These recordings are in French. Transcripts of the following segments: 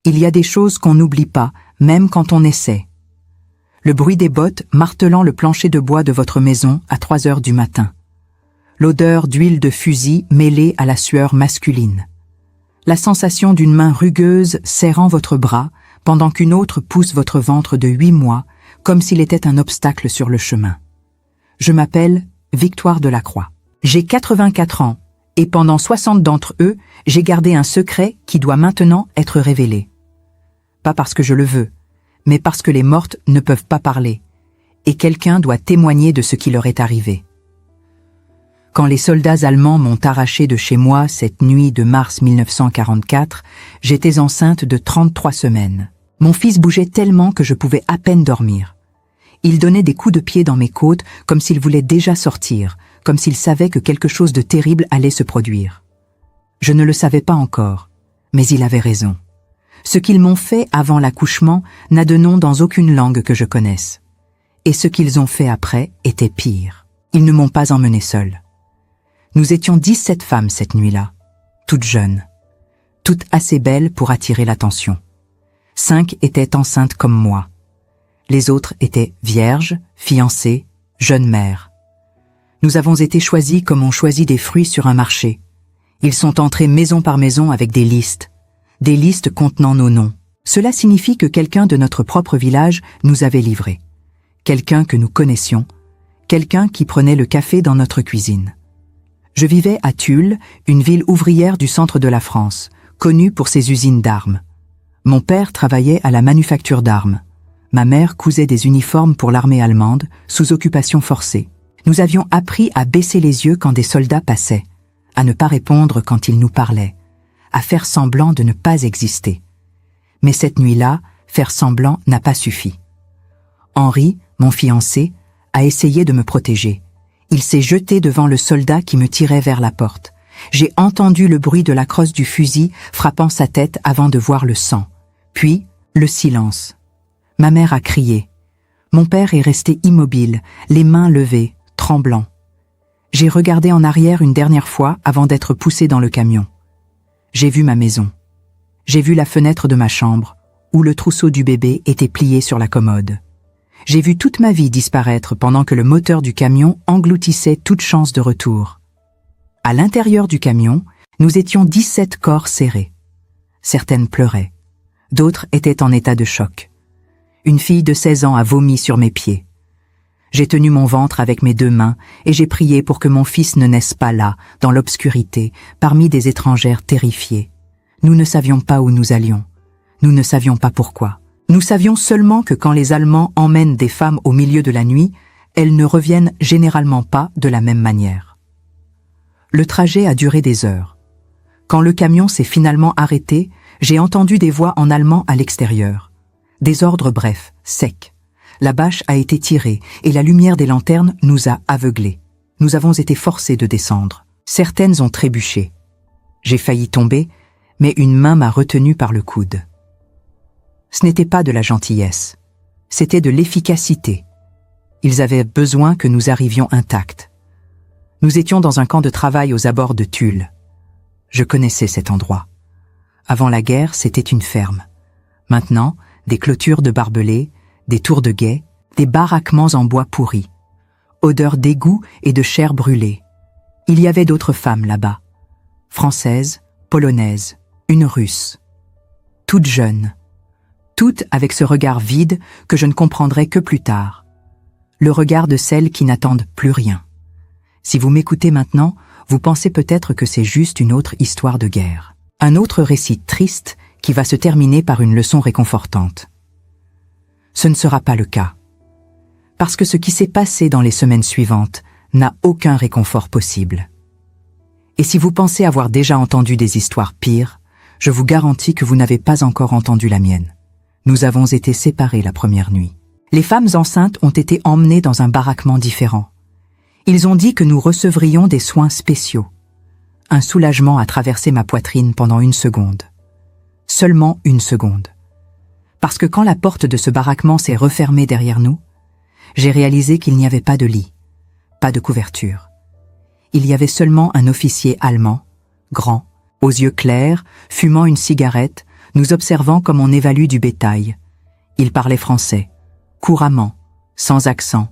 Il y a des choses qu'on n'oublie pas, même quand on essaie. Le bruit des bottes martelant le plancher de bois de votre maison à 3 heures du matin. L'odeur d'huile de fusil mêlée à la sueur masculine. La sensation d'une main rugueuse serrant votre bras pendant qu'une autre pousse votre ventre de 8 mois comme s'il était un obstacle sur le chemin. Je m'appelle Victoire Delacroix. J'ai 84 ans et pendant 60 d'entre eux, j'ai gardé un secret qui doit maintenant être révélé. Pas parce que je le veux, mais parce que les mortes ne peuvent pas parler et quelqu'un doit témoigner de ce qui leur est arrivé. Quand les soldats allemands m'ont arraché de chez moi cette nuit de mars 1944, j'étais enceinte de 33 semaines. Mon fils bougeait tellement que je pouvais à peine dormir. Il donnait des coups de pied dans mes côtes comme s'il voulait déjà sortir, comme s'il savait que quelque chose de terrible allait se produire. Je ne le savais pas encore, mais il avait raison. Ce qu'ils m'ont fait avant l'accouchement n'a de nom dans aucune langue que je connaisse. Et ce qu'ils ont fait après était pire. Ils ne m'ont pas emmenée seule. Nous étions 17 femmes cette nuit-là, toutes jeunes, toutes assez belles pour attirer l'attention. 5 étaient enceintes comme moi. Les autres étaient vierges, fiancées, jeunes mères. Nous avons été choisis comme on choisit des fruits sur un marché. Ils sont entrés maison par maison avec des listes contenant nos noms. Cela signifie que quelqu'un de notre propre village nous avait livrés. Quelqu'un que nous connaissions, quelqu'un qui prenait le café dans notre cuisine. Je vivais à Tulle, une ville ouvrière du centre de la France, connue pour ses usines d'armes. Mon père travaillait à la manufacture d'armes. Ma mère cousait des uniformes pour l'armée allemande, sous occupation forcée. Nous avions appris à baisser les yeux quand des soldats passaient, à ne pas répondre quand ils nous parlaient, à faire semblant de ne pas exister. Mais cette nuit-là, faire semblant n'a pas suffi. Henri, mon fiancé, a essayé de me protéger. Il s'est jeté devant le soldat qui me tirait vers la porte. J'ai entendu le bruit de la crosse du fusil frappant sa tête avant de voir le sang. Puis, le silence. Ma mère a crié. Mon père est resté immobile, les mains levées, tremblant. J'ai regardé en arrière une dernière fois avant d'être poussé dans le camion. J'ai vu ma maison. J'ai vu la fenêtre de ma chambre, où le trousseau du bébé était plié sur la commode. J'ai vu toute ma vie disparaître pendant que le moteur du camion engloutissait toute chance de retour. À l'intérieur du camion, nous étions 17 corps serrés. Certaines pleuraient. D'autres étaient en état de choc. Une fille de 16 ans a vomi sur mes pieds. J'ai tenu mon ventre avec mes 2 mains et j'ai prié pour que mon fils ne naisse pas là, dans l'obscurité, parmi des étrangères terrifiées. Nous ne savions pas où nous allions. Nous ne savions pas pourquoi. Nous savions seulement que quand les Allemands emmènent des femmes au milieu de la nuit, elles ne reviennent généralement pas de la même manière. Le trajet a duré des heures. Quand le camion s'est finalement arrêté, j'ai entendu des voix en allemand à l'extérieur. Des ordres brefs, secs. La bâche a été tirée et la lumière des lanternes nous a aveuglés. Nous avons été forcés de descendre. Certaines ont trébuché. J'ai failli tomber, mais une main m'a retenu par le coude. Ce n'était pas de la gentillesse, c'était de l'efficacité. Ils avaient besoin que nous arrivions intacts. Nous étions dans un camp de travail aux abords de Tulle. Je connaissais cet endroit. Avant la guerre, c'était une ferme. Maintenant, des clôtures de barbelés, des tours de guet, des baraquements en bois pourri. Odeur d'égout et de chair brûlée. Il y avait d'autres femmes là-bas. Françaises, polonaises, une russe. Toutes jeunes. Toutes avec ce regard vide que je ne comprendrai que plus tard. Le regard de celles qui n'attendent plus rien. Si vous m'écoutez maintenant, vous pensez peut-être que c'est juste une autre histoire de guerre. Un autre récit triste qui va se terminer par une leçon réconfortante. Ce ne sera pas le cas. Parce que ce qui s'est passé dans les semaines suivantes n'a aucun réconfort possible. Et si vous pensez avoir déjà entendu des histoires pires, je vous garantis que vous n'avez pas encore entendu la mienne. Nous avons été séparés la première nuit. Les femmes enceintes ont été emmenées dans un baraquement différent. Ils ont dit que nous recevrions des soins spéciaux. Un soulagement a traversé ma poitrine pendant 1 seconde. Seulement 1 seconde. Parce que quand la porte de ce baraquement s'est refermée derrière nous, j'ai réalisé qu'il n'y avait pas de lit, pas de couverture. Il y avait seulement un officier allemand, grand, aux yeux clairs, fumant une cigarette, nous observant comme on évalue du bétail. Il parlait français, couramment, sans accent.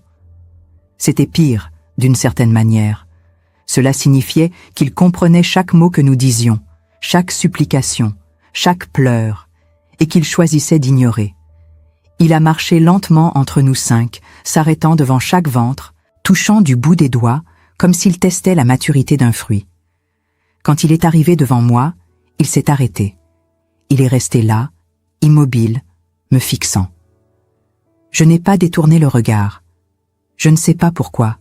C'était pire, d'une certaine manière. Cela signifiait qu'il comprenait chaque mot que nous disions, chaque supplication, chaque pleur, et qu'il choisissait d'ignorer. Il a marché lentement entre nous 5, s'arrêtant devant chaque ventre, touchant du bout des doigts, comme s'il testait la maturité d'un fruit. Quand il est arrivé devant moi, il s'est arrêté. Il est resté là, immobile, me fixant. Je n'ai pas détourné le regard. Je ne sais pas pourquoi.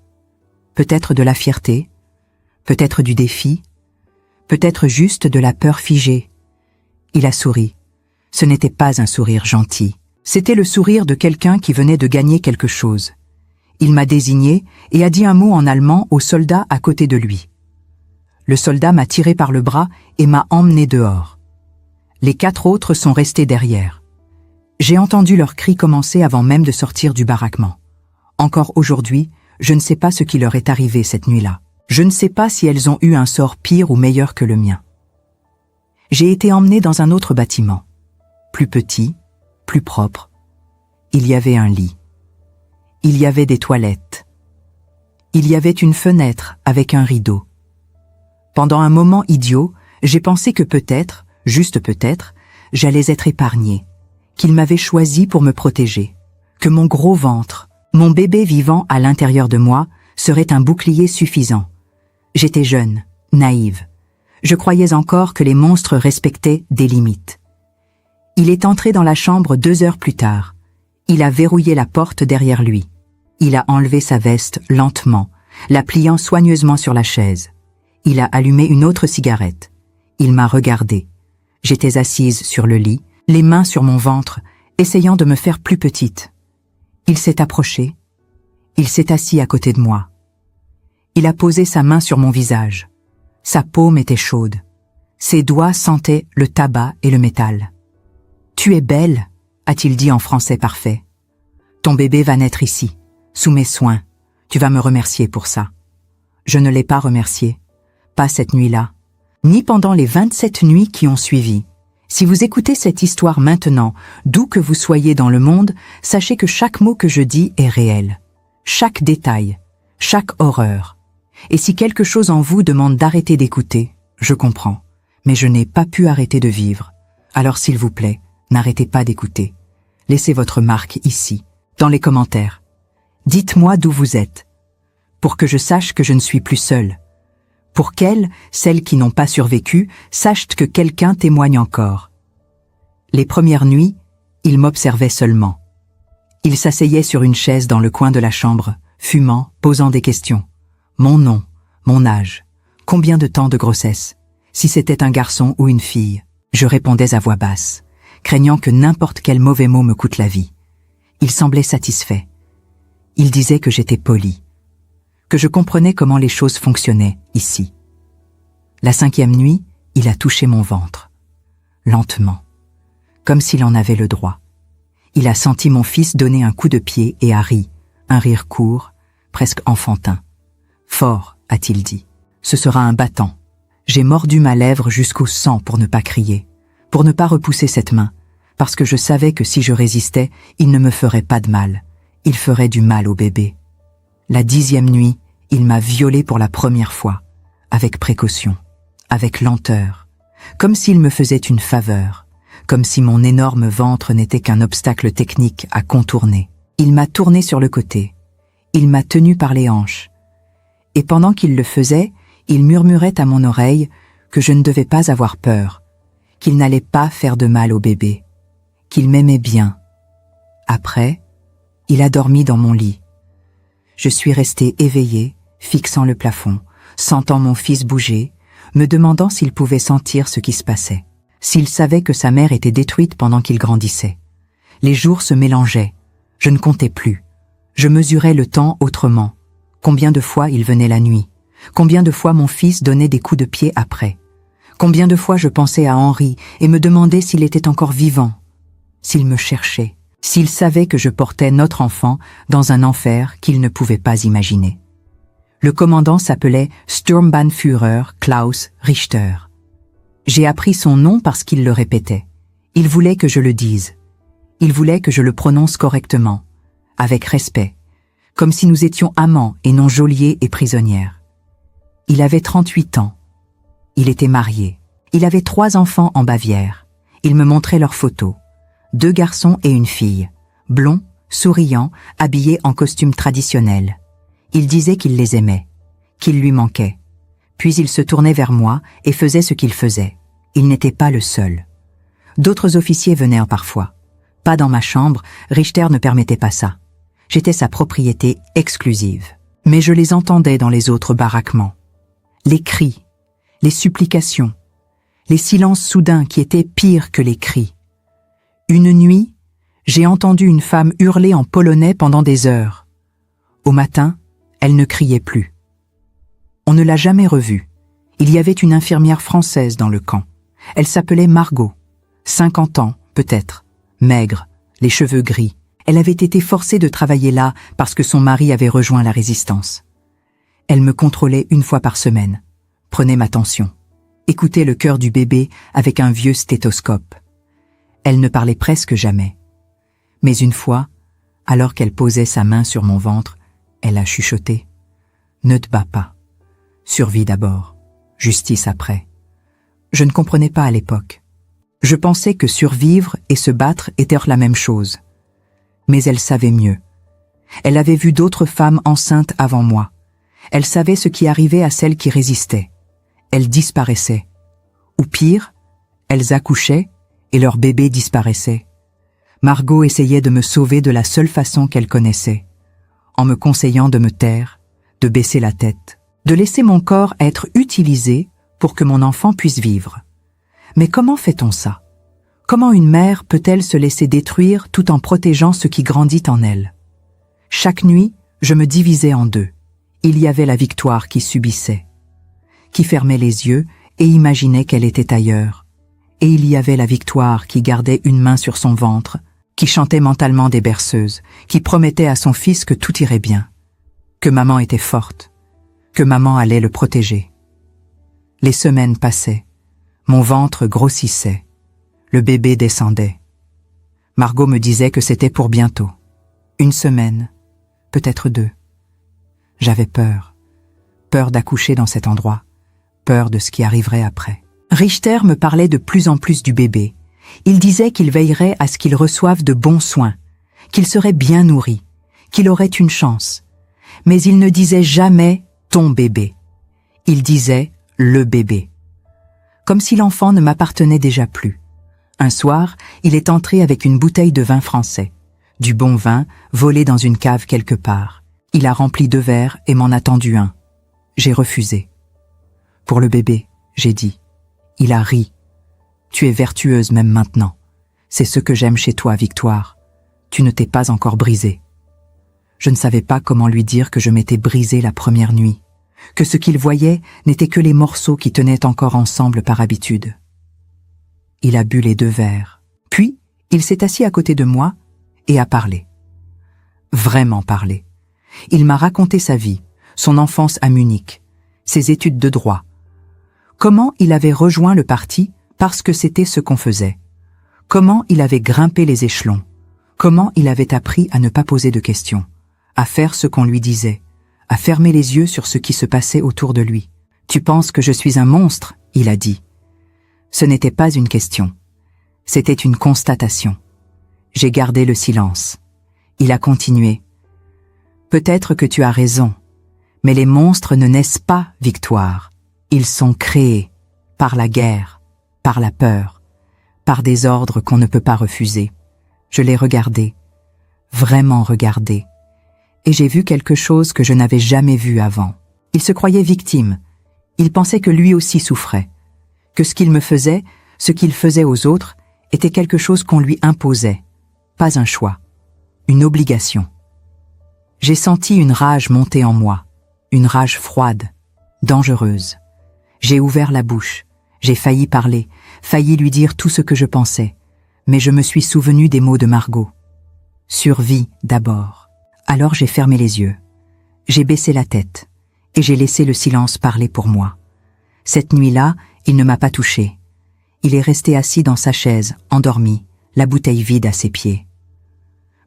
Peut-être de la fierté, peut-être du défi, peut-être juste de la peur figée. Il a souri. Ce n'était pas un sourire gentil. C'était le sourire de quelqu'un qui venait de gagner quelque chose. Il m'a désigné et a dit un mot en allemand au soldat à côté de lui. Le soldat m'a tiré par le bras et m'a emmené dehors. Les 4 autres sont restés derrière. J'ai entendu leurs cris commencer avant même de sortir du baraquement. Encore aujourd'hui, je ne sais pas ce qui leur est arrivé cette nuit-là. Je ne sais pas si elles ont eu un sort pire ou meilleur que le mien. J'ai été emmené dans un autre bâtiment. Plus petit, plus propre. Il y avait un lit. Il y avait des toilettes. Il y avait une fenêtre avec un rideau. Pendant un moment idiot, j'ai pensé que peut-être, juste peut-être, j'allais être épargné, qu'il m'avait choisi pour me protéger, que mon gros ventre, mon bébé vivant à l'intérieur de moi, serait un bouclier suffisant. J'étais jeune, naïve. Je croyais encore que les monstres respectaient des limites. Il est entré dans la chambre 2 heures plus tard. Il a verrouillé la porte derrière lui. Il a enlevé sa veste lentement, la pliant soigneusement sur la chaise. Il a allumé une autre cigarette. Il m'a regardée. J'étais assise sur le lit, les mains sur mon ventre, essayant de me faire plus petite. Il s'est approché. Il s'est assis à côté de moi. Il a posé sa main sur mon visage. Sa paume était chaude. Ses doigts sentaient le tabac et le métal. « Tu es belle », a-t-il dit en français parfait. « Ton bébé va naître ici, sous mes soins. Tu vas me remercier pour ça. » Je ne l'ai pas remercié. Pas cette nuit-là, ni pendant les 27 nuits qui ont suivi. Si vous écoutez cette histoire maintenant, d'où que vous soyez dans le monde, sachez que chaque mot que je dis est réel. Chaque détail, chaque horreur. Et si quelque chose en vous demande d'arrêter d'écouter, je comprends. Mais je n'ai pas pu arrêter de vivre. Alors s'il vous plaît, n'arrêtez pas d'écouter. Laissez votre marque ici, dans les commentaires. Dites-moi d'où vous êtes, pour que je sache que je ne suis plus seule. Pour qu'elles, celles qui n'ont pas survécu, sachent que quelqu'un témoigne encore. Les premières nuits, il m'observait seulement. Il s'asseyait sur une chaise dans le coin de la chambre, fumant, posant des questions. Mon nom, mon âge, combien de temps de grossesse, si c'était un garçon ou une fille. Je répondais à voix basse, craignant que n'importe quel mauvais mot me coûte la vie. Il semblait satisfait. Il disait que j'étais polie, que je comprenais comment les choses fonctionnaient ici. La 5e nuit, il a touché mon ventre, lentement, comme s'il en avait le droit. Il a senti mon fils donner un coup de pied et a ri, un rire court, presque enfantin. Fort, a-t-il dit. Ce sera un battant. J'ai mordu ma lèvre jusqu'au sang pour ne pas crier, pour ne pas repousser cette main, parce que je savais que si je résistais, il ne me ferait pas de mal. Il ferait du mal au bébé. La 10e nuit, il m'a violée pour la première fois, avec précaution, avec lenteur, comme s'il me faisait une faveur, comme si mon énorme ventre n'était qu'un obstacle technique à contourner. Il m'a tourné sur le côté, il m'a tenu par les hanches, et pendant qu'il le faisait, il murmurait à mon oreille que je ne devais pas avoir peur, qu'il n'allait pas faire de mal au bébé, qu'il m'aimait bien. Après, il a dormi dans mon lit. Je suis restée éveillée, fixant le plafond, sentant mon fils bouger, me demandant s'il pouvait sentir ce qui se passait, s'il savait que sa mère était détruite pendant qu'il grandissait. Les jours se mélangeaient, je ne comptais plus. Je mesurais le temps autrement. Combien de fois il venait la nuit? Combien de fois mon fils donnait des coups de pied après? Combien de fois je pensais à Henri et me demandais s'il était encore vivant, s'il me cherchait, s'il savait que je portais notre enfant dans un enfer qu'il ne pouvait pas imaginer. Le commandant s'appelait Sturmbannführer Klaus Richter. J'ai appris son nom parce qu'il le répétait. Il voulait que je le dise. Il voulait que je le prononce correctement, avec respect, comme si nous étions amants et non geôliers et prisonnières. Il avait 38 ans. Il était marié. Il avait 3 enfants en Bavière. Il me montrait leurs photos. 2 garçons et une fille, blonds, souriants, habillés en costume traditionnel. Il disait qu'il les aimait, qu'il lui manquait. Puis il se tournait vers moi et faisait ce qu'il faisait. Il n'était pas le seul. D'autres officiers venaient parfois. Pas dans ma chambre, Richter ne permettait pas ça. J'étais sa propriété exclusive. Mais je les entendais dans les autres baraquements. Les cris, les supplications, les silences soudains qui étaient pires que les cris. Une nuit, j'ai entendu une femme hurler en polonais pendant des heures. Au matin, elle ne criait plus. On ne l'a jamais revue. Il y avait une infirmière française dans le camp. Elle s'appelait Margot. 50 ans, peut-être. Maigre, les cheveux gris. Elle avait été forcée de travailler là parce que son mari avait rejoint la résistance. Elle me contrôlait 1 fois par semaine, prenait ma tension, écoutait le cœur du bébé avec un vieux stéthoscope. Elle ne parlait presque jamais. Mais une fois, alors qu'elle posait sa main sur mon ventre, elle a chuchoté. « Ne te bats pas. Survie d'abord, justice après. » Je ne comprenais pas à l'époque. Je pensais que survivre et se battre étaient la même chose. Mais elle savait mieux. Elle avait vu d'autres femmes enceintes avant moi. Elle savait ce qui arrivait à celles qui résistaient. Elles disparaissaient. Ou pire, elles accouchaient et leur bébé disparaissait. Margot essayait de me sauver de la seule façon qu'elle connaissait, en me conseillant de me taire, de baisser la tête, de laisser mon corps être utilisé pour que mon enfant puisse vivre. Mais comment fait-on ça? Comment une mère peut-elle se laisser détruire tout en protégeant ce qui grandit en elle? Chaque nuit, je me divisais en 2. Il y avait la Victoire qui subissait, qui fermait les yeux et imaginait qu'elle était ailleurs. Et il y avait la Victoire qui gardait une main sur son ventre, qui chantait mentalement des berceuses, qui promettait à son fils que tout irait bien, que maman était forte, que maman allait le protéger. Les semaines passaient, mon ventre grossissait, le bébé descendait. Margot me disait que c'était pour bientôt. 1 semaine, peut-être 2. J'avais peur. Peur d'accoucher dans cet endroit. Peur de ce qui arriverait après. Richter me parlait de plus en plus du bébé. Il disait qu'il veillerait à ce qu'il reçoive de bons soins, qu'il serait bien nourri, qu'il aurait une chance. Mais il ne disait jamais « ton bébé ». Il disait « le bébé ». Comme si l'enfant ne m'appartenait déjà plus. Un soir, il est entré avec une bouteille de vin français. Du bon vin, volé dans une cave quelque part. Il a rempli 2 verres et m'en a tendu un. J'ai refusé. Pour le bébé, j'ai dit. Il a ri. Tu es vertueuse même maintenant. C'est ce que j'aime chez toi, Victoire. Tu ne t'es pas encore brisée. Je ne savais pas comment lui dire que je m'étais brisée la première nuit, que ce qu'il voyait n'étaient que les morceaux qui tenaient encore ensemble par habitude. Il a bu les 2 verres. Puis, il s'est assis à côté de moi et a parlé. Vraiment parlé. Il m'a raconté sa vie, son enfance à Munich, ses études de droit. Comment il avait rejoint le parti parce que c'était ce qu'on faisait. Comment il avait grimpé les échelons. Comment il avait appris à ne pas poser de questions, à faire ce qu'on lui disait, à fermer les yeux sur ce qui se passait autour de lui. « Tu penses que je suis un monstre ?» il a dit. Ce n'était pas une question. C'était une constatation. J'ai gardé le silence. Il a continué. « Peut-être que tu as raison, mais les monstres ne naissent pas, Victoire. Ils sont créés par la guerre, par la peur, par des ordres qu'on ne peut pas refuser. » Je l'ai regardé, vraiment regardé, et j'ai vu quelque chose que je n'avais jamais vu avant. Il se croyait victime. Il pensait que lui aussi souffrait, que ce qu'il me faisait, ce qu'il faisait aux autres, était quelque chose qu'on lui imposait, pas un choix, une obligation. J'ai senti une rage monter en moi, une rage froide, dangereuse. J'ai ouvert la bouche, j'ai failli parler, failli lui dire tout ce que je pensais, mais je me suis souvenu des mots de Margot. Survie d'abord. Alors j'ai fermé les yeux, j'ai baissé la tête, et j'ai laissé le silence parler pour moi. Cette nuit-là, il ne m'a pas touché. Il est resté assis dans sa chaise, endormi, la bouteille vide à ses pieds.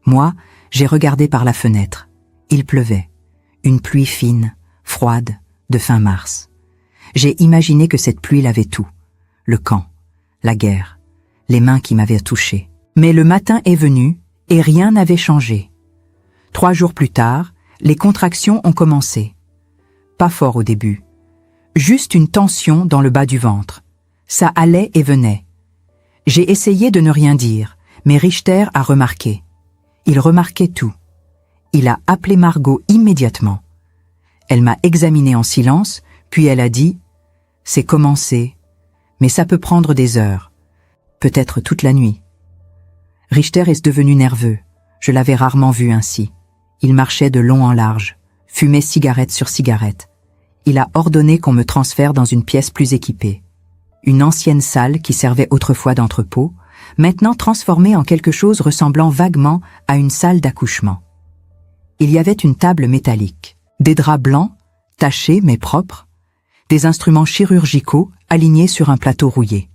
Moi, j'ai regardé par la fenêtre. Il pleuvait. Une pluie fine, froide, de fin mars. J'ai imaginé que cette pluie l'avait tout. Le camp, la guerre, les mains qui m'avaient touché. Mais le matin est venu et rien n'avait changé. 3 jours plus tard, les contractions ont commencé. Pas fort au début. Juste une tension dans le bas du ventre. Ça allait et venait. J'ai essayé de ne rien dire, mais Richter a remarqué. Il remarquait tout. Il a appelé Margot immédiatement. Elle m'a examiné en silence, puis elle a dit « C'est commencé, mais ça peut prendre des heures, peut-être toute la nuit. » Richter est devenu nerveux. Je l'avais rarement vu ainsi. Il marchait de long en large, fumait cigarette sur cigarette. Il a ordonné qu'on me transfère dans une pièce plus équipée. Une ancienne salle qui servait autrefois d'entrepôt, maintenant transformée en quelque chose ressemblant vaguement à une salle d'accouchement. Il y avait une table métallique, des draps blancs, tachés mais propres, des instruments chirurgicaux alignés sur un plateau rouillé.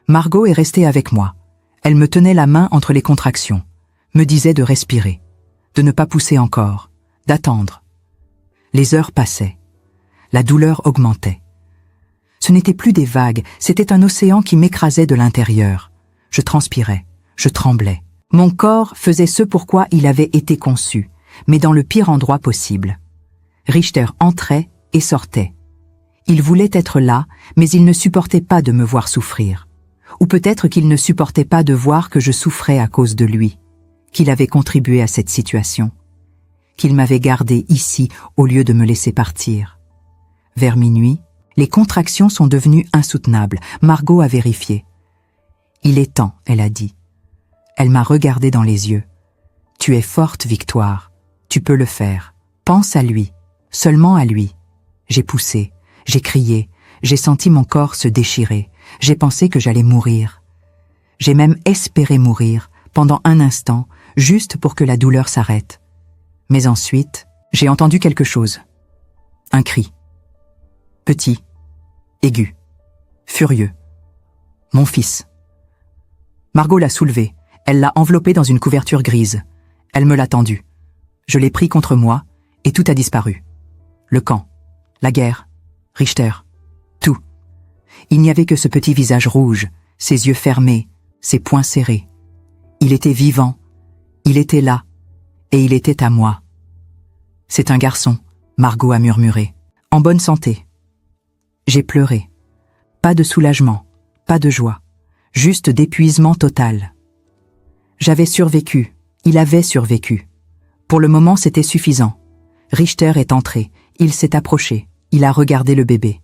Margot est restée avec moi. Elle me tenait la main entre les contractions, me disait de respirer, de ne pas pousser encore, d'attendre. Les heures passaient. La douleur augmentait. Ce n'était plus des vagues, c'était un océan qui m'écrasait de l'intérieur. Je transpirais, je tremblais. Mon corps faisait ce pourquoi il avait été conçu, mais dans le pire endroit possible. Richter entrait et sortait. Il voulait être là, mais il ne supportait pas de me voir souffrir. Ou peut-être qu'il ne supportait pas de voir que je souffrais à cause de lui, qu'il avait contribué à cette situation, qu'il m'avait gardé ici au lieu de me laisser partir. Vers minuit, les contractions sont devenues insoutenables. Margot a vérifié. « Il est temps », elle a dit. Elle m'a regardé dans les yeux. « Tu es forte, Victoire. Tu peux le faire. Pense à lui. Seulement à lui. » J'ai poussé, j'ai crié, j'ai senti mon corps se déchirer. J'ai pensé que j'allais mourir. J'ai même espéré mourir, pendant un instant, juste pour que la douleur s'arrête. Mais ensuite, j'ai entendu quelque chose. Un cri. Petit, aigu, furieux. Mon fils. Margot l'a soulevé. Elle l'a enveloppé dans une couverture grise. Elle me l'a tendu. Je l'ai pris contre moi, et tout a disparu. Le camp, la guerre, Richter, tout. Il n'y avait que ce petit visage rouge, ses yeux fermés, ses poings serrés. Il était vivant, il était là, et il était à moi. « C'est un garçon », Margot a murmuré, « en bonne santé. » J'ai pleuré. Pas de soulagement, pas de joie, juste d'épuisement total. J'avais survécu, il avait survécu. Pour le moment, c'était suffisant. Richter est entré, il s'est approché, il a regardé le bébé.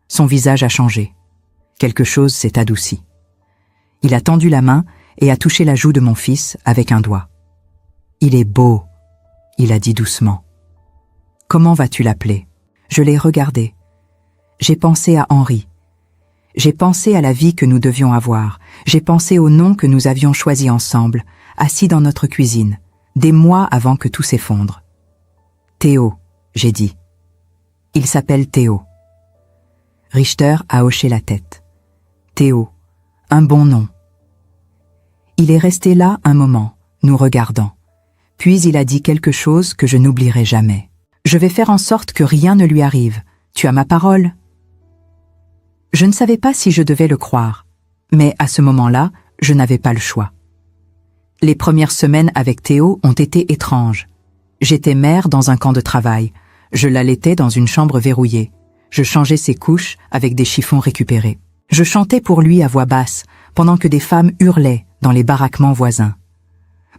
Son visage a changé. Quelque chose s'est adouci. Il a tendu la main et a touché la joue de mon fils avec un doigt. « Il est beau », il a dit doucement. « Comment vas-tu l'appeler » Je l'ai regardé. J'ai pensé à Henri. J'ai pensé à la vie que nous devions avoir. J'ai pensé au nom que nous avions choisi ensemble, assis dans notre cuisine, des mois avant que tout s'effondre. « Théo », j'ai dit. « Il s'appelle Théo. » Richter a hoché la tête. « Théo, un bon nom. » Il est resté là un moment, nous regardant. Puis il a dit quelque chose que je n'oublierai jamais. « Je vais faire en sorte que rien ne lui arrive. Tu as ma parole ?» Je ne savais pas si je devais le croire, mais à ce moment-là, je n'avais pas le choix. Les premières semaines avec Théo ont été étranges. J'étais mère dans un camp de travail. Je l'allaitais dans une chambre verrouillée. Je changeais ses couches avec des chiffons récupérés. Je chantais pour lui à voix basse, pendant que des femmes hurlaient dans les baraquements voisins.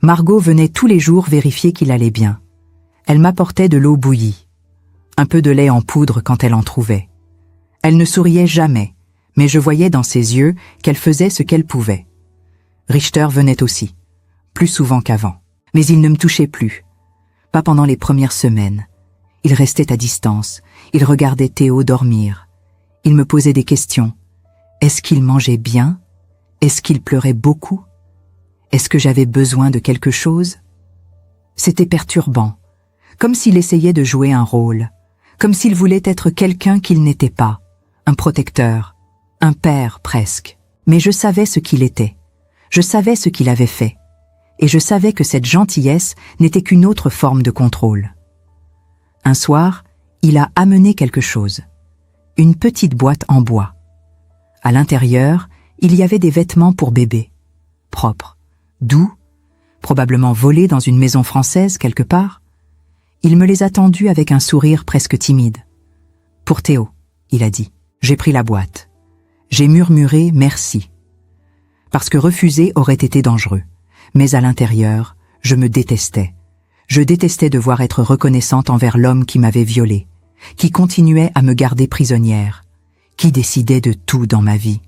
Margot venait tous les jours vérifier qu'il allait bien. Elle m'apportait de l'eau bouillie, un peu de lait en poudre quand elle en trouvait. Elle ne souriait jamais, mais je voyais dans ses yeux qu'elle faisait ce qu'elle pouvait. Richter venait aussi, plus souvent qu'avant. Mais il ne me touchait plus. Pas pendant les premières semaines. Il restait à distance. Il regardait Théo dormir. Il me posait des questions. Est-ce qu'il mangeait bien? Est-ce qu'il pleurait beaucoup? Est-ce que j'avais besoin de quelque chose? C'était perturbant, comme s'il essayait de jouer un rôle, comme s'il voulait être quelqu'un qu'il n'était pas, un protecteur, un père presque. Mais je savais ce qu'il était. Je savais ce qu'il avait fait. Et je savais que cette gentillesse n'était qu'une autre forme de contrôle. Un soir, il a amené quelque chose. Une petite boîte en bois. À l'intérieur, il y avait des vêtements pour bébé. Propres, doux, probablement volés dans une maison française quelque part. Il me les a tendus avec un sourire presque timide. « Pour Théo », il a dit. J'ai pris la boîte. J'ai murmuré « merci ». Parce que refuser aurait été dangereux. Mais à l'intérieur, je me détestais. Je détestais devoir être reconnaissante envers l'homme qui m'avait violée, qui continuait à me garder prisonnière, qui décidait de tout dans ma vie.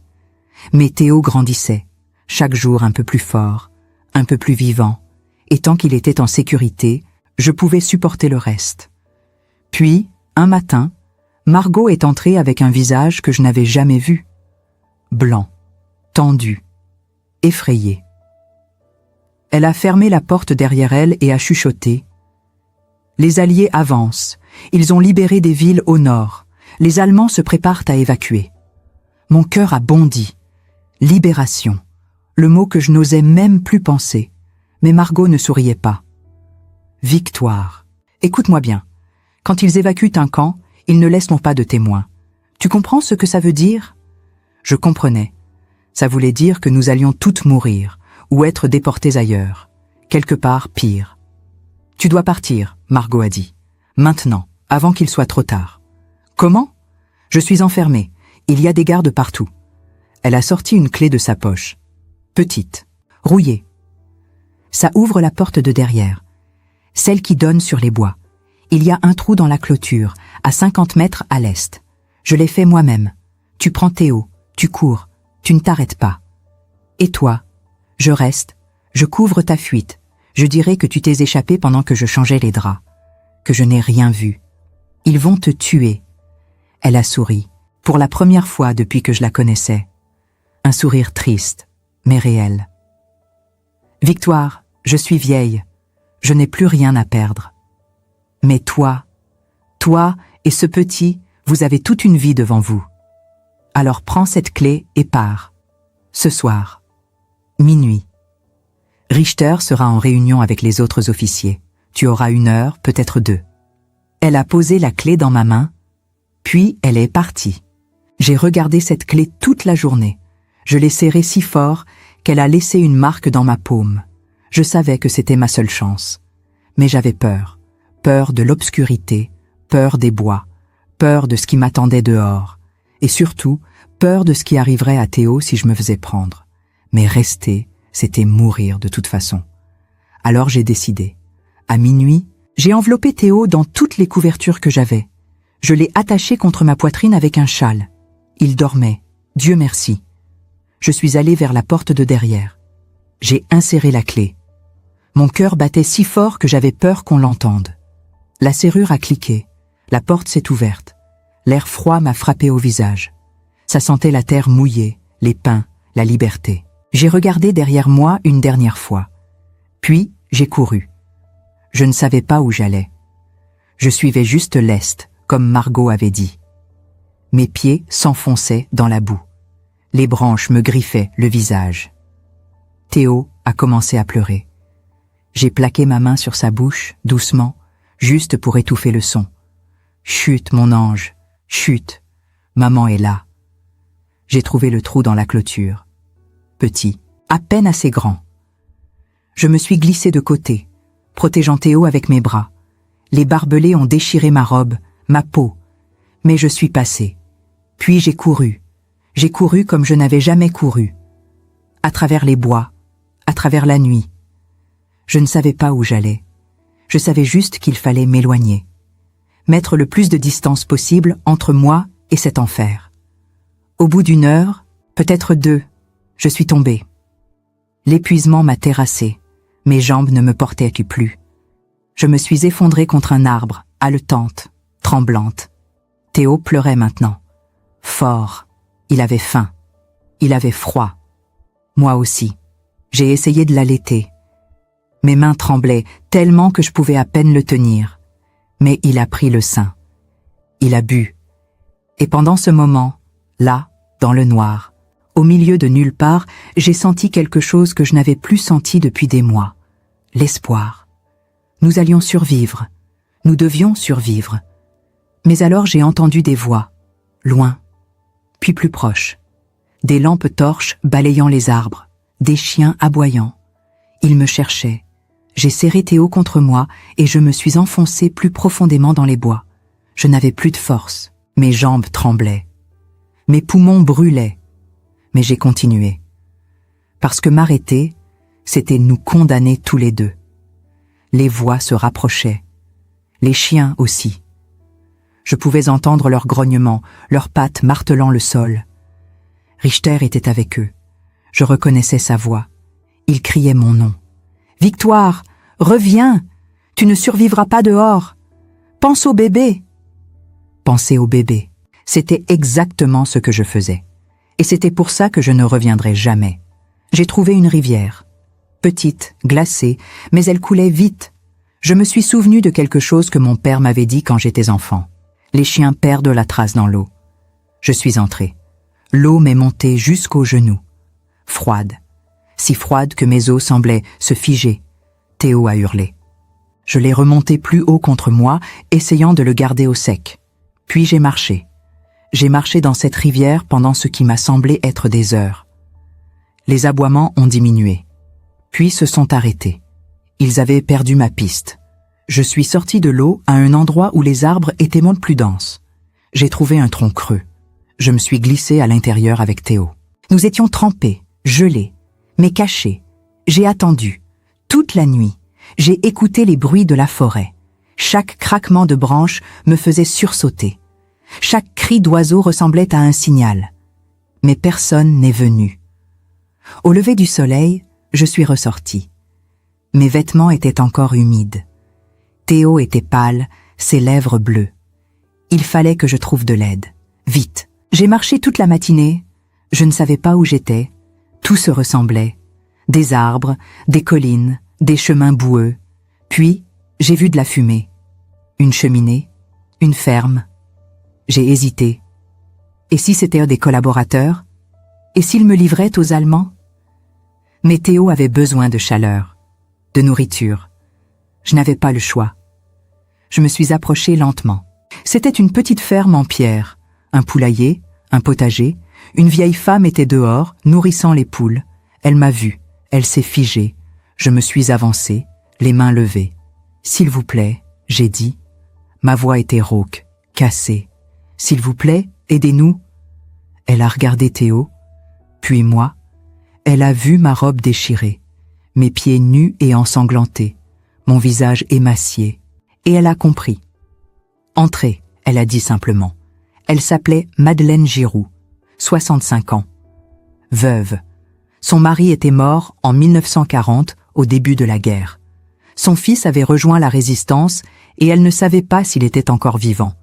Mais Théo grandissait, chaque jour un peu plus fort, un peu plus vivant, et tant qu'il était en sécurité, je pouvais supporter le reste. Puis, un matin, Margot est entrée avec un visage que je n'avais jamais vu. Blanc, tendu, effrayé. Elle a fermé la porte derrière elle et a chuchoté. Les Alliés avancent. Ils ont libéré des villes au nord. Les Allemands se préparent à évacuer. Mon cœur a bondi. Libération. Le mot que je n'osais même plus penser. Mais Margot ne souriait pas. Victoire. Écoute-moi bien. Quand ils évacuent un camp, ils ne laisseront pas de témoins. Tu comprends ce que ça veut dire? Je comprenais. Ça voulait dire que nous allions toutes mourir, ou être déportées ailleurs. Quelque part pire. Tu dois partir, Margot a dit. Maintenant, avant qu'il soit trop tard. Comment? Je suis enfermée. Il y a des gardes partout. Elle a sorti une clé de sa poche. Petite, rouillée. Ça ouvre la porte de derrière. Celle qui donne sur les bois. Il y a un trou dans la clôture, à 50 mètres à l'est. Je l'ai fait moi-même. Tu prends Théo, tu cours, tu ne t'arrêtes pas. Et toi? Je reste, je couvre ta fuite. Je dirai que tu t'es échappé pendant que je changeais les draps, que je n'ai rien vu. Ils vont te tuer. Elle a souri, pour la première fois depuis que je la connaissais. Un sourire triste, mais réel. Victoire, je suis vieille. Je n'ai plus rien à perdre. Mais toi et ce petit, vous avez toute une vie devant vous. Alors prends cette clé et pars. Ce soir. Minuit. Richter sera en réunion avec les autres officiers. Tu auras 1 heure, peut-être 2. Elle a posé la clé dans ma main, puis elle est partie. J'ai regardé cette clé toute la journée. Je l'ai serrée si fort qu'elle a laissé une marque dans ma paume. Je savais que c'était ma seule chance. Mais j'avais peur. Peur de l'obscurité, peur des bois, peur de ce qui m'attendait dehors. Et surtout, peur de ce qui arriverait à Théo si je me faisais prendre. Mais rester, c'était mourir de toute façon. Alors j'ai décidé. À minuit, j'ai enveloppé Théo dans toutes les couvertures que j'avais. Je l'ai attaché contre ma poitrine avec un châle. Il dormait, Dieu merci. Je suis allée vers la porte de derrière. J'ai inséré la clé. Mon cœur battait si fort que j'avais peur qu'on l'entende. La serrure a cliqué. La porte s'est ouverte. L'air froid m'a frappé au visage. Ça sentait la terre mouillée, les pins, la liberté. J'ai regardé derrière moi une dernière fois. Puis, j'ai couru. Je ne savais pas où j'allais. Je suivais juste l'est, comme Margot avait dit. Mes pieds s'enfonçaient dans la boue. Les branches me griffaient le visage. Théo a commencé à pleurer. J'ai plaqué ma main sur sa bouche, doucement, juste pour étouffer le son. Chut, mon ange, chut, maman est là. J'ai trouvé le trou dans la clôture. Petit, à peine assez grand. Je me suis glissée de côté, protégeant Théo avec mes bras. Les barbelés ont déchiré ma robe, ma peau. Mais je suis passée. Puis j'ai couru. J'ai couru comme je n'avais jamais couru. À travers les bois, à travers la nuit. Je ne savais pas où j'allais. Je savais juste qu'il fallait m'éloigner. Mettre le plus de distance possible entre moi et cet enfer. Au bout d'1 heure, peut-être 2, je suis tombée. L'épuisement m'a terrassée. Mes jambes ne me portaient plus. Je me suis effondrée contre un arbre, haletante, tremblante. Théo pleurait maintenant. Fort. Il avait faim. Il avait froid. Moi aussi. J'ai essayé de l'allaiter. Mes mains tremblaient tellement que je pouvais à peine le tenir. Mais il a pris le sein. Il a bu. Et pendant ce moment, là, dans le noir. Au milieu de nulle part, j'ai senti quelque chose que je n'avais plus senti depuis des mois. L'espoir. Nous allions survivre. Nous devions survivre. Mais alors j'ai entendu des voix, loin, puis plus proches. Des lampes torches balayant les arbres, des chiens aboyant. Ils me cherchaient. J'ai serré Théo contre moi et je me suis enfoncé plus profondément dans les bois. Je n'avais plus de force. Mes jambes tremblaient. Mes poumons brûlaient. Mais j'ai continué. Parce que m'arrêter, c'était nous condamner tous les deux. Les voix se rapprochaient. Les chiens aussi. Je pouvais entendre leurs grognements, leurs pattes martelant le sol. Richter était avec eux. Je reconnaissais sa voix. Il criait mon nom. « Victoire, reviens! Tu ne survivras pas dehors! Pense au bébé! » Penser au bébé, c'était exactement ce que je faisais. Et c'était pour ça que je ne reviendrai jamais. J'ai trouvé une rivière. Petite, glacée, mais elle coulait vite. Je me suis souvenu de quelque chose que mon père m'avait dit quand j'étais enfant. Les chiens perdent la trace dans l'eau. Je suis entré. L'eau m'est montée jusqu'aux genoux. Froide. Si froide que mes os semblaient se figer. Théo a hurlé. Je l'ai remonté plus haut contre moi, essayant de le garder au sec. Puis j'ai marché. J'ai marché dans cette rivière pendant ce qui m'a semblé être des heures. Les aboiements ont diminué. Puis se sont arrêtés. Ils avaient perdu ma piste. Je suis sorti de l'eau à un endroit où les arbres étaient moins plus denses. J'ai trouvé un tronc creux. Je me suis glissé à l'intérieur avec Théo. Nous étions trempés, gelés, mais cachés. J'ai attendu. Toute la nuit, j'ai écouté les bruits de la forêt. Chaque craquement de branches me faisait sursauter. Chaque cri d'oiseau ressemblait à un signal. Mais personne n'est venu. Au lever du soleil, je suis ressorti. Mes vêtements étaient encore humides. Théo était pâle, ses lèvres bleues. Il fallait que je trouve de l'aide. Vite. J'ai marché toute la matinée. Je ne savais pas où j'étais. Tout se ressemblait. Des arbres, des collines, des chemins boueux. Puis, j'ai vu de la fumée. Une cheminée, une ferme. J'ai hésité. Et si c'était des collaborateurs? Et s'ils me livraient aux Allemands? Mais Théo avait besoin de chaleur, de nourriture. Je n'avais pas le choix. Je me suis approché lentement. C'était une petite ferme en pierre, un poulailler, un potager. Une vieille femme était dehors, nourrissant les poules. Elle m'a vu, elle s'est figée. Je me suis avancé, les mains levées. « S'il vous plaît », j'ai dit. Ma voix était rauque, cassée. « S'il vous plaît, aidez-nous ». Elle a regardé Théo, puis moi. Elle a vu ma robe déchirée, mes pieds nus et ensanglantés, mon visage émacié, et elle a compris. « Entrez », elle a dit simplement. Elle s'appelait Madeleine Giroux, 65 ans. Veuve. Son mari était mort en 1940, au début de la guerre. Son fils avait rejoint la résistance et elle ne savait pas s'il était encore vivant.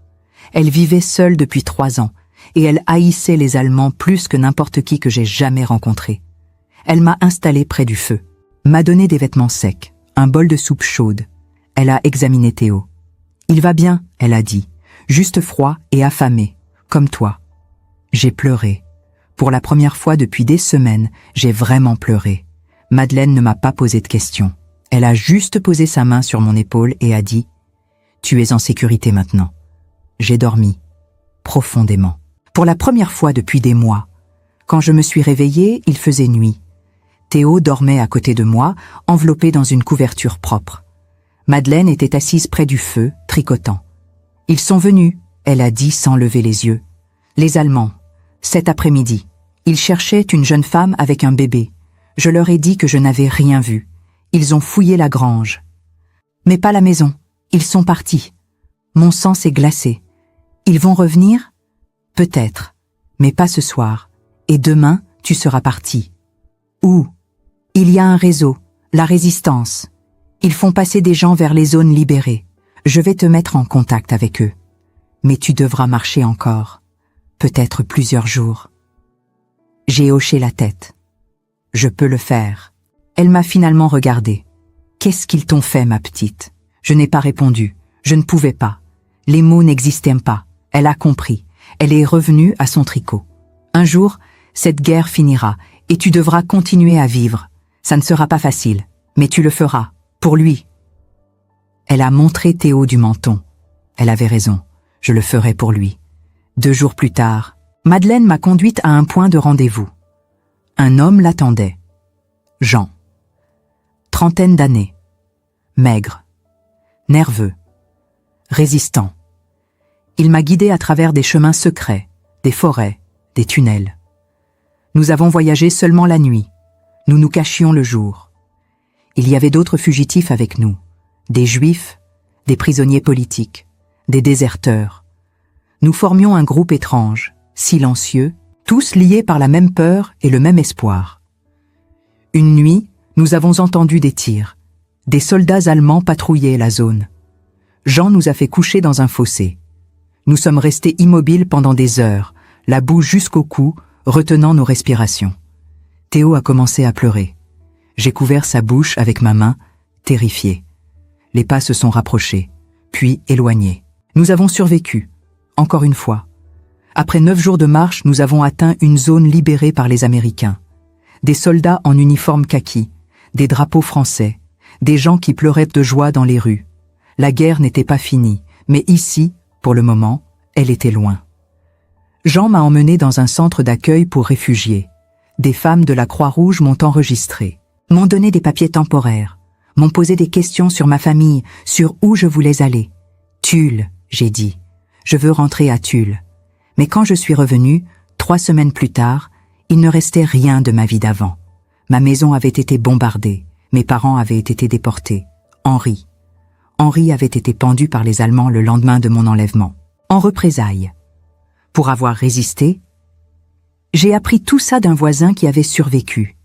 Elle vivait seule depuis 3 ans et elle haïssait les Allemands plus que n'importe qui que j'ai jamais rencontré. Elle m'a installé près du feu, m'a donné des vêtements secs, un bol de soupe chaude. Elle a examiné Théo. « Il va bien », elle a dit, « juste froid et affamé, comme toi. » J'ai pleuré. Pour la première fois depuis des semaines, j'ai vraiment pleuré. Madeleine ne m'a pas posé de questions. Elle a juste posé sa main sur mon épaule et a dit « Tu es en sécurité maintenant. » J'ai dormi, profondément. Pour la première fois depuis des mois. Quand je me suis réveillée, il faisait nuit. Théo dormait à côté de moi, enveloppé dans une couverture propre. Madeleine était assise près du feu, tricotant. « Ils sont venus », elle a dit sans lever les yeux. « Les Allemands. Cet après-midi. Ils cherchaient une jeune femme avec un bébé. Je leur ai dit que je n'avais rien vu. Ils ont fouillé la grange. Mais pas la maison. Ils sont partis. Mon sang s'est glacé. Ils vont revenir? Peut-être. Mais pas ce soir. Et demain, tu seras parti. Où? Il y a un réseau. La résistance. Ils font passer des gens vers les zones libérées. Je vais te mettre en contact avec eux. Mais tu devras marcher encore. Peut-être plusieurs jours. J'ai hoché la tête. Je peux le faire. Elle m'a finalement regardée. Qu'est-ce qu'ils t'ont fait, ma petite? Je n'ai pas répondu. Je ne pouvais pas. Les mots n'existaient pas. Elle a compris. Elle est revenue à son tricot. Un jour, cette guerre finira, et tu devras continuer à vivre. Ça ne sera pas facile, mais tu le feras, pour lui. » Elle a montré Théo du menton. Elle avait raison, je le ferai pour lui. 2 jours plus tard, Madeleine m'a conduite à un point de rendez-vous. Un homme l'attendait. Jean. 30 d'années. Maigre. Nerveux. Résistant. Il m'a guidé à travers des chemins secrets, des forêts, des tunnels. Nous avons voyagé seulement la nuit. Nous nous cachions le jour. Il y avait d'autres fugitifs avec nous. Des juifs, des prisonniers politiques, des déserteurs. Nous formions un groupe étrange, silencieux, tous liés par la même peur et le même espoir. Une nuit, nous avons entendu des tirs. Des soldats allemands patrouillaient la zone. Jean nous a fait coucher dans un fossé. Nous sommes restés immobiles pendant des heures, la boue jusqu'au cou, retenant nos respirations. Théo a commencé à pleurer. J'ai couvert sa bouche avec ma main, terrifié. Les pas se sont rapprochés, puis éloignés. Nous avons survécu, encore une fois. Après 9 jours de marche, nous avons atteint une zone libérée par les Américains. Des soldats en uniforme kaki, des drapeaux français, des gens qui pleuraient de joie dans les rues. La guerre n'était pas finie, mais ici, pour le moment, elle était loin. Jean m'a emmené dans un centre d'accueil pour réfugiés. Des femmes de la Croix-Rouge m'ont enregistré, m'ont donné des papiers temporaires, m'ont posé des questions sur ma famille, sur où je voulais aller. Tulle, j'ai dit. Je veux rentrer à Tulle. Mais quand je suis revenue, 3 semaines plus tard, il ne restait rien de ma vie d'avant. Ma maison avait été bombardée, mes parents avaient été déportés. Henri avait été pendu par les Allemands le lendemain de mon enlèvement, en représailles. Pour avoir résisté, j'ai appris tout ça d'un voisin qui avait survécu.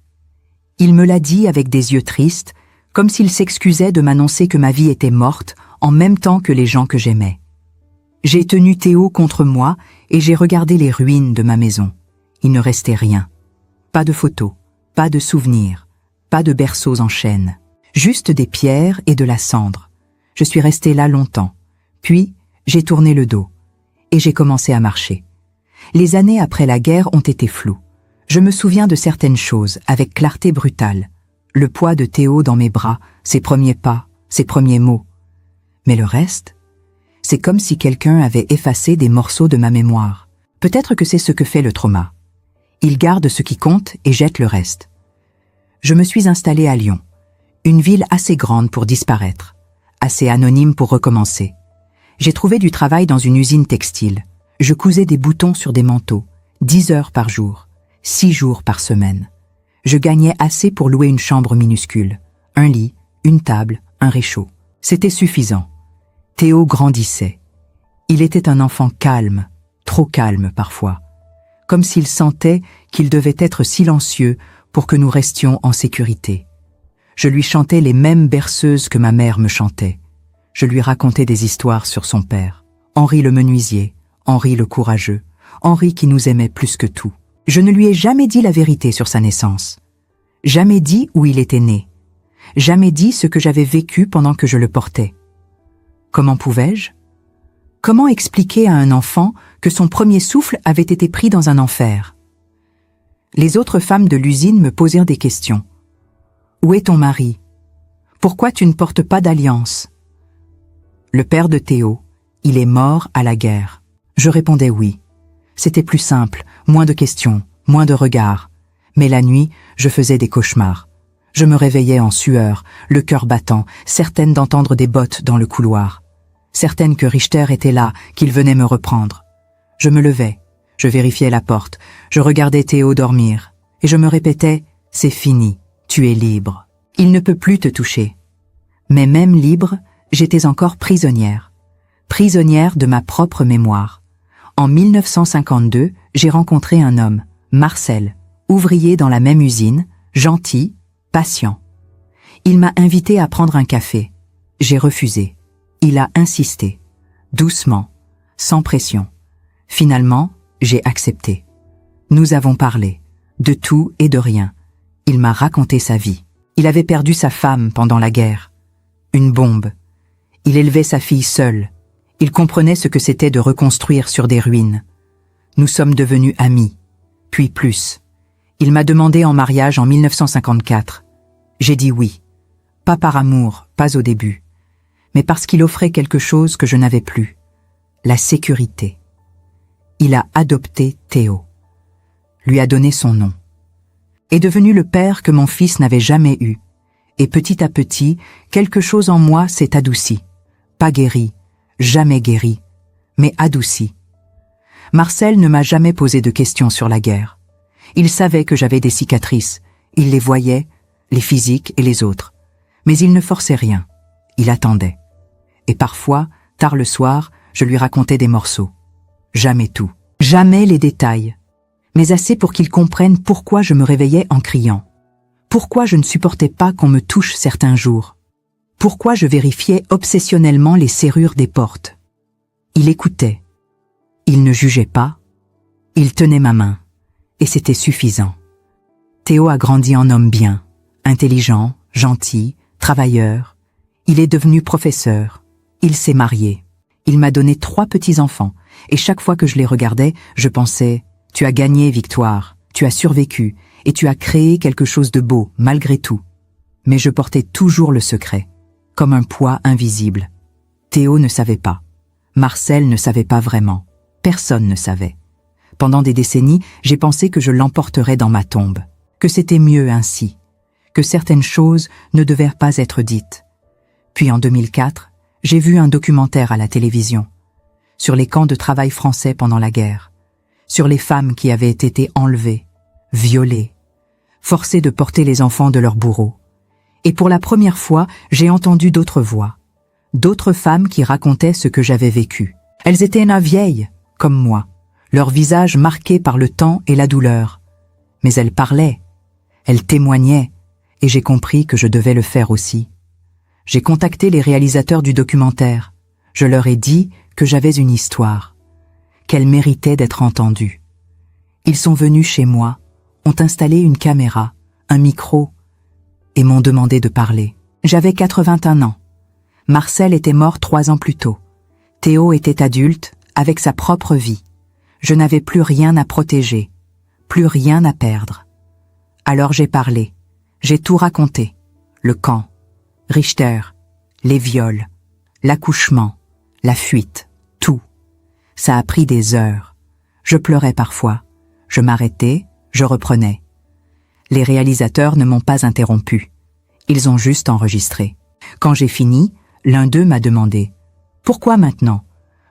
Il me l'a dit avec des yeux tristes, comme s'il s'excusait de m'annoncer que ma vie était morte en même temps que les gens que j'aimais. J'ai tenu Théo contre moi et j'ai regardé les ruines de ma maison. Il ne restait rien. Pas de photos, pas de souvenirs, pas de berceaux en chêne. Juste des pierres et de la cendre. Je suis restée là longtemps. Puis, j'ai tourné le dos. Et j'ai commencé à marcher. Les années après la guerre ont été floues. Je me souviens de certaines choses avec clarté brutale. Le poids de Théo dans mes bras, ses premiers pas, ses premiers mots. Mais le reste, c'est comme si quelqu'un avait effacé des morceaux de ma mémoire. Peut-être que c'est ce que fait le trauma. Il garde ce qui compte et jette le reste. Je me suis installée à Lyon, une ville assez grande pour disparaître, assez anonyme pour recommencer. J'ai trouvé du travail dans une usine textile. Je cousais des boutons sur des manteaux, 10 heures par jour, 6 jours par semaine. Je gagnais assez pour louer une chambre minuscule, un lit, une table, un réchaud. C'était suffisant. Théo grandissait. Il était un enfant calme, trop calme parfois, comme s'il sentait qu'il devait être silencieux pour que nous restions en sécurité. Je lui chantais les mêmes berceuses que ma mère me chantait. Je lui racontais des histoires sur son père, Henri le menuisier, Henri le courageux, Henri qui nous aimait plus que tout. Je ne lui ai jamais dit la vérité sur sa naissance. Jamais dit où il était né. Jamais dit ce que j'avais vécu pendant que je le portais. Comment pouvais-je? Comment expliquer à un enfant que son premier souffle avait été pris dans un enfer? Les autres femmes de l'usine me posèrent des questions. Où est ton mari? Pourquoi tu ne portes pas d'alliance? Le père de Théo, il est mort à la guerre. Je répondais oui. C'était plus simple, moins de questions, moins de regards. Mais la nuit, je faisais des cauchemars. Je me réveillais en sueur, le cœur battant, certaine d'entendre des bottes dans le couloir. Certaine que Richter était là, qu'il venait me reprendre. Je me levais, je vérifiais la porte, je regardais Théo dormir, et je me répétais « C'est fini, tu es libre. Il ne peut plus te toucher. » Mais même libre, j'étais encore prisonnière. Prisonnière de ma propre mémoire. En 1952, j'ai rencontré un homme, Marcel, ouvrier dans la même usine, gentil, patient. Il m'a invité à prendre un café. J'ai refusé. Il a insisté, doucement, sans pression. Finalement, j'ai accepté. Nous avons parlé, de tout et de rien. Il m'a raconté sa vie. Il avait perdu sa femme pendant la guerre. Une bombe. Il élevait sa fille seule. Il comprenait ce que c'était de reconstruire sur des ruines. Nous sommes devenus amis. puis plus. Il m'a demandé en mariage en 1954. J'ai dit oui. Pas par amour, pas au début, mais parce qu'il offrait quelque chose que je n'avais plus. La sécurité. Il a adopté Théo. Lui a donné son nom. Est devenu le père que mon fils n'avait jamais eu. Et petit à petit, quelque chose en moi s'est adouci. Pas guéri, jamais guéri, mais adouci. Marcel ne m'a jamais posé de questions sur la guerre. Il savait que j'avais des cicatrices. Il les voyait, les physiques et les autres. Mais il ne forçait rien. Il attendait. Et parfois, tard le soir, je lui racontais des morceaux. Jamais tout. Jamais les détails. Mais assez pour qu'il comprenne pourquoi je me réveillais en criant. Pourquoi je ne supportais pas qu'on me touche certains jours. Pourquoi je vérifiais obsessionnellement les serrures des portes. Il écoutait. Il ne jugeait pas. Il tenait ma main. Et c'était suffisant. Théo a grandi en homme bien, intelligent, gentil, travailleur. Il est devenu professeur. Il s'est marié. Il m'a donné 3 petits-enfants. Et chaque fois que je les regardais, je pensais « Tu as gagné, Victoire. Tu as survécu. Et tu as créé quelque chose de beau, malgré tout. » Mais je portais toujours le secret, comme un poids invisible. Théo ne savait pas. Marcel ne savait pas vraiment. Personne ne savait. Pendant des décennies, j'ai pensé que je l'emporterais dans ma tombe, que c'était mieux ainsi, que certaines choses ne devaient pas être dites. Puis en 2004, j'ai vu un documentaire à la télévision, sur les camps de travail français pendant la guerre, sur les femmes qui avaient été enlevées, violées, forcées de porter les enfants de leurs bourreaux. Et pour la première fois, j'ai entendu d'autres voix, d'autres femmes qui racontaient ce que j'avais vécu. Elles étaient vieilles, comme moi, leur visage marqué par le temps et la douleur. Mais elles parlaient, elles témoignaient, et j'ai compris que je devais le faire aussi. J'ai contacté les réalisateurs du documentaire. Je leur ai dit que j'avais une histoire, qu'elle méritait d'être entendue. Ils sont venus chez moi, ont installé une caméra, un micro, et m'ont demandé de parler. J'avais 81 ans. Marcel était mort 3 ans plus tôt. Théo était adulte, avec sa propre vie. Je n'avais plus rien à protéger, plus rien à perdre. Alors j'ai parlé, j'ai tout raconté. Le camp, Richter, les viols, l'accouchement, la fuite, tout. Ça a pris des heures. Je pleurais parfois. Je m'arrêtais, je reprenais. Les réalisateurs ne m'ont pas interrompu. Ils ont juste enregistré. Quand j'ai fini, l'un d'eux m'a demandé « Pourquoi maintenant?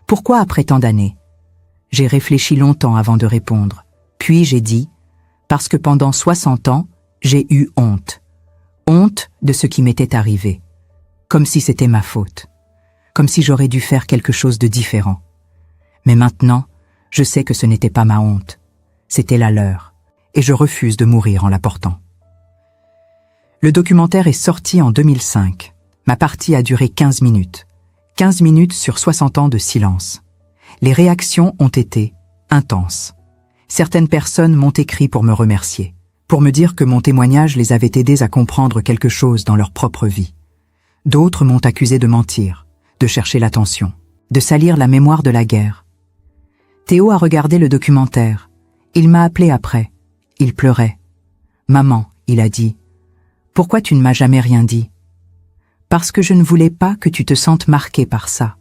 Pourquoi après tant d'années ?» J'ai réfléchi longtemps avant de répondre. Puis j'ai dit « Parce que pendant 60 ans, j'ai eu honte. Honte de ce qui m'était arrivé. Comme si c'était ma faute. Comme si j'aurais dû faire quelque chose de différent. Mais maintenant, je sais que ce n'était pas ma honte. C'était la leur. Et je refuse de mourir en la portant. » Le documentaire est sorti en 2005. Ma partie a duré 15 minutes. 15 minutes sur 60 ans de silence. Les réactions ont été intenses. Certaines personnes m'ont écrit pour me remercier, pour me dire que mon témoignage les avait aidés à comprendre quelque chose dans leur propre vie. D'autres m'ont accusé de mentir, de chercher l'attention, de salir la mémoire de la guerre. Théo a regardé le documentaire. Il m'a appelé après. Il pleurait. « Maman, il a dit, pourquoi tu ne m'as jamais rien dit ? Parce que je ne voulais pas que tu te sentes marqué par ça.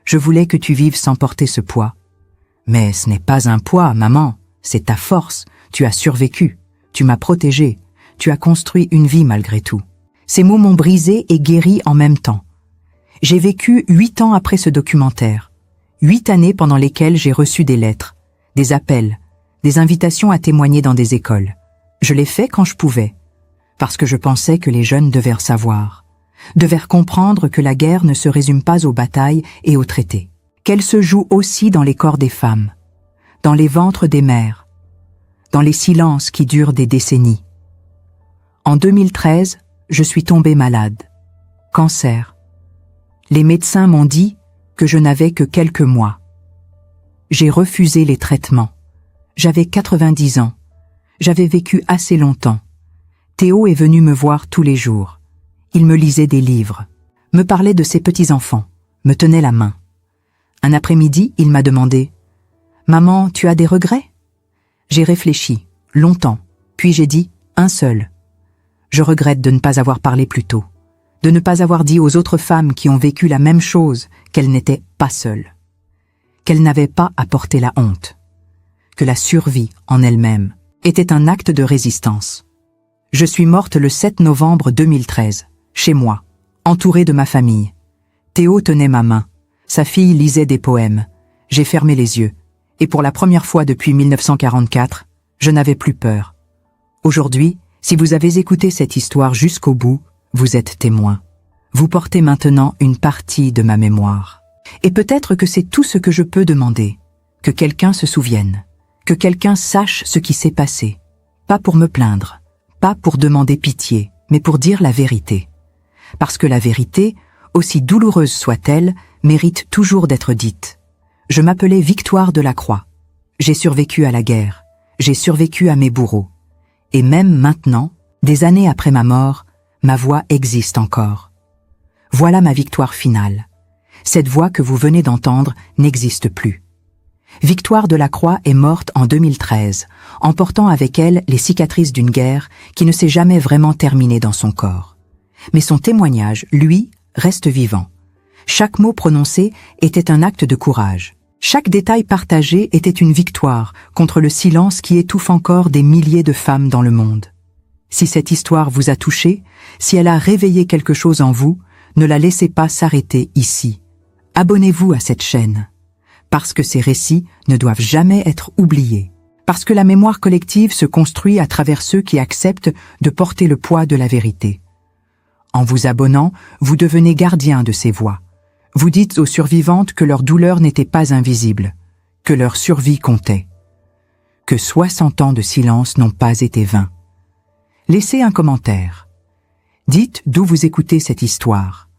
Je voulais que tu vives sans porter ce poids. Mais ce n'est pas un poids, maman, c'est ta force. Tu as survécu, tu m'as protégé, tu as construit une vie malgré tout. » Ces mots m'ont brisé et guéri en même temps. J'ai vécu 8 ans après ce documentaire. 8 années pendant lesquelles j'ai reçu des lettres, des appels, des invitations à témoigner dans des écoles. Je l'ai fait quand je pouvais, parce que je pensais que les jeunes devaient savoir, devaient comprendre que la guerre ne se résume pas aux batailles et aux traités, qu'elle se joue aussi dans les corps des femmes, dans les ventres des mères, dans les silences qui durent des décennies. En 2013, je suis tombée malade. Cancer. Les médecins m'ont dit que je n'avais que quelques mois. J'ai refusé les traitements. J'avais 90 ans. J'avais vécu assez longtemps. Théo est venu me voir tous les jours. Il me lisait des livres, me parlait de ses petits-enfants, me tenait la main. Un après-midi, il m'a demandé « Maman, tu as des regrets ?» J'ai réfléchi, longtemps, puis j'ai dit « un seul ». Je regrette de ne pas avoir parlé plus tôt, de ne pas avoir dit aux autres femmes qui ont vécu la même chose qu'elles n'étaient pas seules, qu'elles n'avaient pas à porter la honte, que la survie en elle-même était un acte de résistance. Je suis morte le 7 novembre 2013, chez moi, entourée de ma famille. Théo tenait ma main, sa fille lisait des poèmes. J'ai fermé les yeux, et pour la première fois depuis 1944, je n'avais plus peur. Aujourd'hui, si vous avez écouté cette histoire jusqu'au bout, vous êtes témoin. Vous portez maintenant une partie de ma mémoire. Et peut-être que c'est tout ce que je peux demander, que quelqu'un se souvienne, que quelqu'un sache ce qui s'est passé. Pas pour me plaindre, pas pour demander pitié, mais pour dire la vérité. Parce que la vérité, aussi douloureuse soit-elle, mérite toujours d'être dite. Je m'appelais Victoire Delacroix. J'ai survécu à la guerre, j'ai survécu à mes bourreaux. Et même maintenant, des années après ma mort, ma voix existe encore. Voilà ma victoire finale. Cette voix que vous venez d'entendre n'existe plus. Victoire Delacroix est morte en 2013, emportant avec elle les cicatrices d'une guerre qui ne s'est jamais vraiment terminée dans son corps. Mais son témoignage, lui, reste vivant. Chaque mot prononcé était un acte de courage. Chaque détail partagé était une victoire contre le silence qui étouffe encore des milliers de femmes dans le monde. Si cette histoire vous a touché, si elle a réveillé quelque chose en vous, ne la laissez pas s'arrêter ici. Abonnez-vous à cette chaîne. Parce que ces récits ne doivent jamais être oubliés. Parce que la mémoire collective se construit à travers ceux qui acceptent de porter le poids de la vérité. En vous abonnant, vous devenez gardien de ces voix. Vous dites aux survivantes que leur douleur n'était pas invisible, que leur survie comptait, que 60 ans de silence n'ont pas été vains. Laissez un commentaire. Dites d'où vous écoutez cette histoire.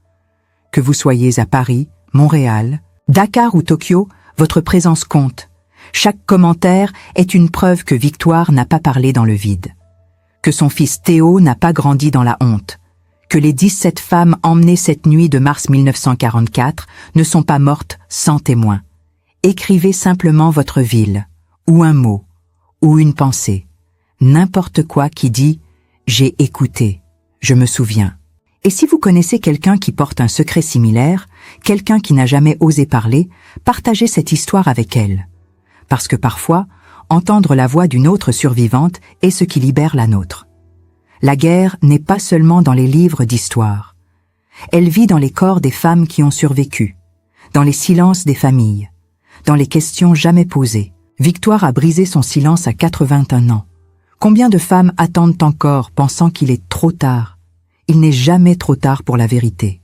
Que vous soyez à Paris, Montréal, Dakar ou Tokyo, votre présence compte. Chaque commentaire est une preuve que Victoire n'a pas parlé dans le vide, que son fils Théo n'a pas grandi dans la honte, que les 17 femmes emmenées cette nuit de mars 1944 ne sont pas mortes sans témoin. Écrivez simplement votre ville, ou un mot, ou une pensée, n'importe quoi qui dit « j'ai écouté, je me souviens ». Et si vous connaissez quelqu'un qui porte un secret similaire, quelqu'un qui n'a jamais osé parler, partagez cette histoire avec elle. Parce que parfois, entendre la voix d'une autre survivante est ce qui libère la nôtre. La guerre n'est pas seulement dans les livres d'histoire. Elle vit dans les corps des femmes qui ont survécu, dans les silences des familles, dans les questions jamais posées. Victoire a brisé son silence à 81 ans. Combien de femmes attendent encore pensant qu'il est trop tard? Il n'est jamais trop tard pour la vérité.